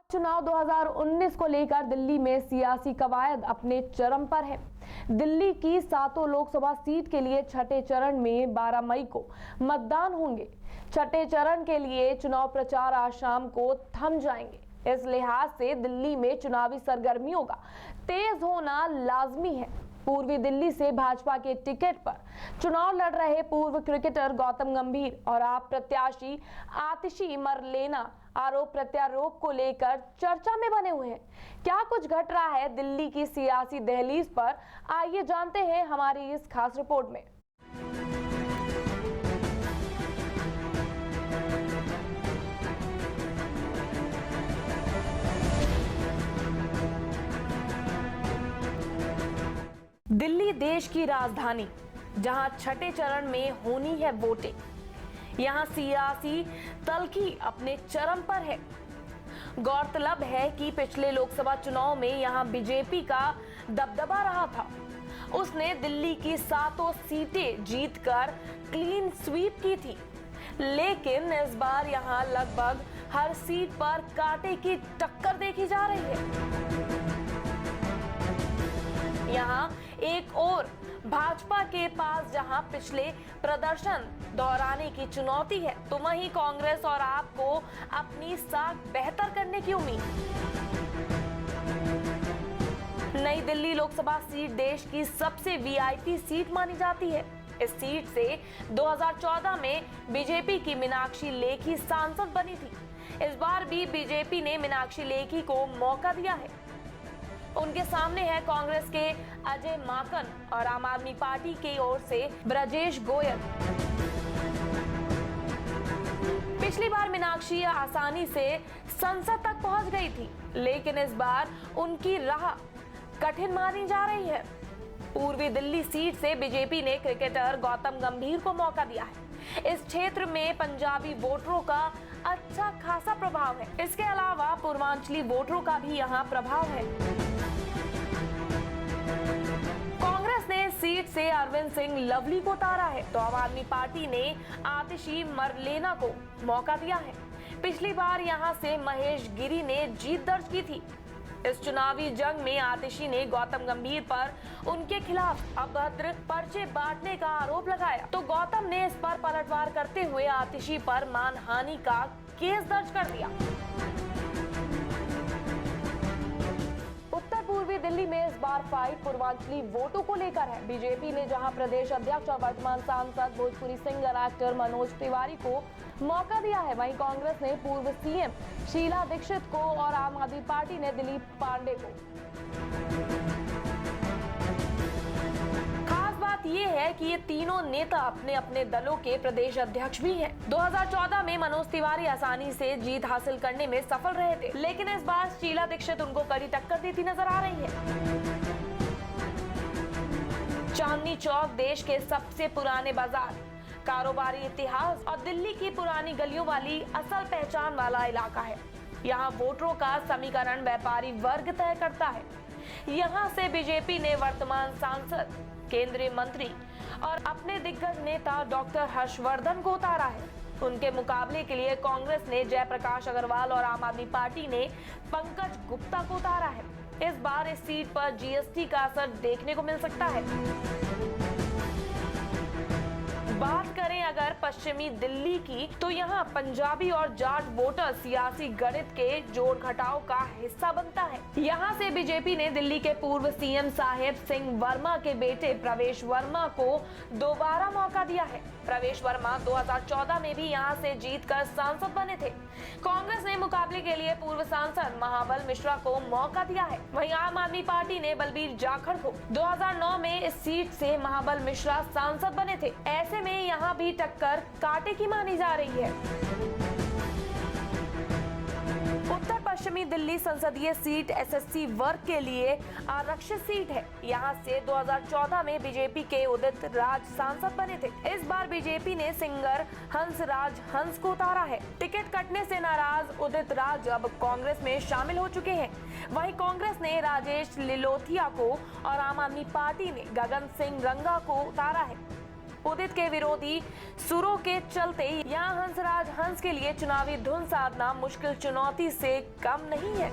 चुनाव 2019 को लेकर दिल्ली में सियासी कवायद अपने चरम पर है। दिल्ली की 7 लोकसभा सीट के लिए छठे चरण में 12 मई को मतदान होंगे। छठे चरण के लिए चुनाव प्रचार आज शाम को थम जाएंगे। इस लिहाज से दिल्ली में चुनावी सरगर्मियों का तेज होना लाजमी है। पूर्वी दिल्ली से भाजपा के टिकट पर चुनाव लड़ रहे पूर्व क्रिकेटर गौतम गंभीर और आप प्रत्याशी आतिशी मरलेना आरोप प्रत्यारोप को लेकर चर्चा में बने हुए हैं। क्या कुछ घट रहा है दिल्ली की सियासी दहलीज पर, आइए जानते हैं हमारी इस खास रिपोर्ट में। दिल्ली देश की राजधानी, जहां छठे चरण में होनी है वोटिंग। यहां सियासी तल्खी अपने चरम पर है। गौरतलब है कि पिछले लोकसभा चुनाव में यहां बीजेपी का दबदबा रहा था। उसने दिल्ली की 7 सीटें जीतकर क्लीन स्वीप की थी, लेकिन इस बार यहां लगभग हर सीट पर कांटे की टक्कर देखी जा रही है। यहाँ एक और भाजपा के पास जहां पिछले प्रदर्शन दोहराने की चुनौती है, तो वहीं कांग्रेस और आप को अपनी साख बेहतर करने की उम्मीद। नई दिल्ली लोकसभा सीट देश की सबसे वीआईपी सीट मानी जाती है। इस सीट से 2014 में बीजेपी की मीनाक्षी लेखी सांसद बनी थी। इस बार भी बीजेपी ने मीनाक्षी लेखी को मौका दिया है। उनके सामने है कांग्रेस के अजय माकन और आम आदमी पार्टी की ओर से ब्रजेश गोयल। पिछली बार मीनाक्षी आसानी से संसद तक पहुंच गई थी, लेकिन इस बार उनकी राह कठिन मानी जा रही है। पूर्वी दिल्ली सीट से बीजेपी ने क्रिकेटर गौतम गंभीर को मौका दिया है। इस क्षेत्र में पंजाबी वोटरों का अच्छा खासा प्रभाव है। इसके अलावा पूर्वांचली वोटरों का भी यहाँ प्रभाव है। कांग्रेस ने सीट से अरविंद सिंह लवली को उतारा है, तो आम आदमी पार्टी ने आतिशी मरलेना को मौका दिया है। पिछली बार यहां से महेश गिरी ने जीत दर्ज की थी। इस चुनावी जंग में आतिशी ने गौतम गंभीर पर उनके खिलाफ अभद्र पर्चे बांटने का आरोप लगाया, तो गौतम ने इस पर पलटवार करते हुए आतिशी पर मानहानि का केस दर्ज कर दिया। उत्तर पूर्वी दिल्ली में इस बार फाइट पूर्वांचली वोटों को लेकर है। बीजेपी ने जहां प्रदेश अध्यक्ष और वर्तमान सांसद भोजपुरी सिंगर एक्टर मनोज तिवारी को मौका दिया है, वहीं कांग्रेस ने पूर्व सीएम शीला दीक्षित को और आम आदमी पार्टी ने दिलीप पांडे को। खास बात यह है कि ये तीनों नेता अपने अपने दलों के प्रदेश अध्यक्ष भी हैं। 2014 में मनोज तिवारी आसानी से जीत हासिल करने में सफल रहे थे, लेकिन इस बार शीला दीक्षित उनको कड़ी टक्कर देती नजर आ रही है। चांदनी चौक देश के सबसे पुराने बाजार, कारोबारी इतिहास और दिल्ली की पुरानी गलियों वाली असल पहचान वाला इलाका है। यहाँ वोटरों का समीकरण व्यापारी वर्ग तय करता है। यहाँ से बीजेपी ने वर्तमान सांसद, केंद्रीय मंत्री और अपने दिग्गज नेता डॉक्टर हर्षवर्धन को उतारा है। उनके मुकाबले के लिए कांग्रेस ने जयप्रकाश अग्रवाल और आम आदमी पार्टी ने पंकज गुप्ता को उतारा है। इस बार इस सीट पर जीएसटी का असर देखने को मिल सकता है। बात करें अगर पश्चिमी दिल्ली की, तो यहाँ पंजाबी और जाट वोटर सियासी गणित के जोड़ घटाव का हिस्सा बनता है। यहाँ से बीजेपी ने दिल्ली के पूर्व सीएम साहेब सिंह वर्मा के बेटे प्रवेश वर्मा को दोबारा मौका दिया है। प्रवेश वर्मा 2014 में भी यहाँ से जीतकर सांसद बने थे। कांग्रेस ने मुकाबले के लिए पूर्व सांसद महाबल मिश्रा को मौका दिया है। वहीं आम आदमी पार्टी ने बलबीर जाखड़ को 2009 में इस सीट से महाबल मिश्रा सांसद बने थे। ऐसे में यहाँ भी टक्कर कांटे की मानी जा रही है। उत्तर पश्चिमी दिल्ली संसदीय सीट एसएससी वर्ग के लिए आरक्षित सीट है। यहाँ से 2014 में बीजेपी के उदित राज सांसद बने थे। इस बार बीजेपी ने सिंगर हंसराज हंस को उतारा है। टिकट कटने से नाराज उदित राज अब कांग्रेस में शामिल हो चुके हैं। वहीं कांग्रेस ने राजेश लिलोथिया को और आम आदमी पार्टी ने गगन सिंह रंगा को उतारा है। उदित के विरोधी सुरों के चलते यहाँ हंसराज हंस के लिए चुनावी धुन साधना मुश्किल चुनौती से कम नहीं है।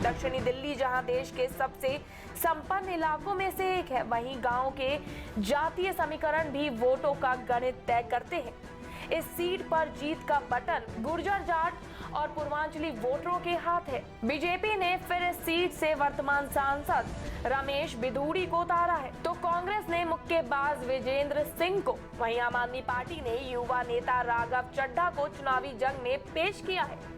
दक्षिणी दिल्ली जहां देश के सबसे संपन्न इलाकों में से एक है, वहीं गांव के जातीय समीकरण भी वोटों का गणित तय करते हैं। इस सीट पर जीत का बटन गुर्जर जाट और पूर्वांचली वोटरों के हाथ है। बीजेपी ने फिर इस सीट से वर्तमान सांसद रमेश बिधूड़ी को उतारा है, तो कांग्रेस ने मुक्केबाज विजेंद्र सिंह को, वहीं आम आदमी पार्टी ने युवा नेता राघव चड्ढा को चुनावी जंग में पेश किया है।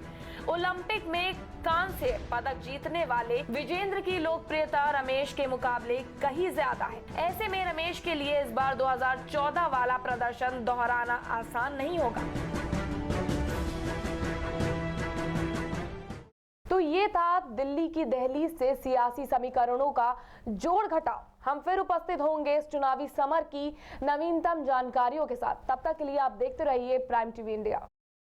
ओलंपिक में कांस्य पदक जीतने वाले विजेंद्र की लोकप्रियता रमेश के मुकाबले कहीं ज्यादा है। ऐसे में रमेश के लिए इस बार 2014 वाला प्रदर्शन दोहराना आसान नहीं होगा। तो ये था दिल्ली की दहलीज से सियासी समीकरणों का जोड़ घटाव। हम फिर उपस्थित होंगे इस चुनावी समर की नवीनतम जानकारियों के साथ। तब तक के लिए आप देखते रहिए प्राइम टीवी इंडिया।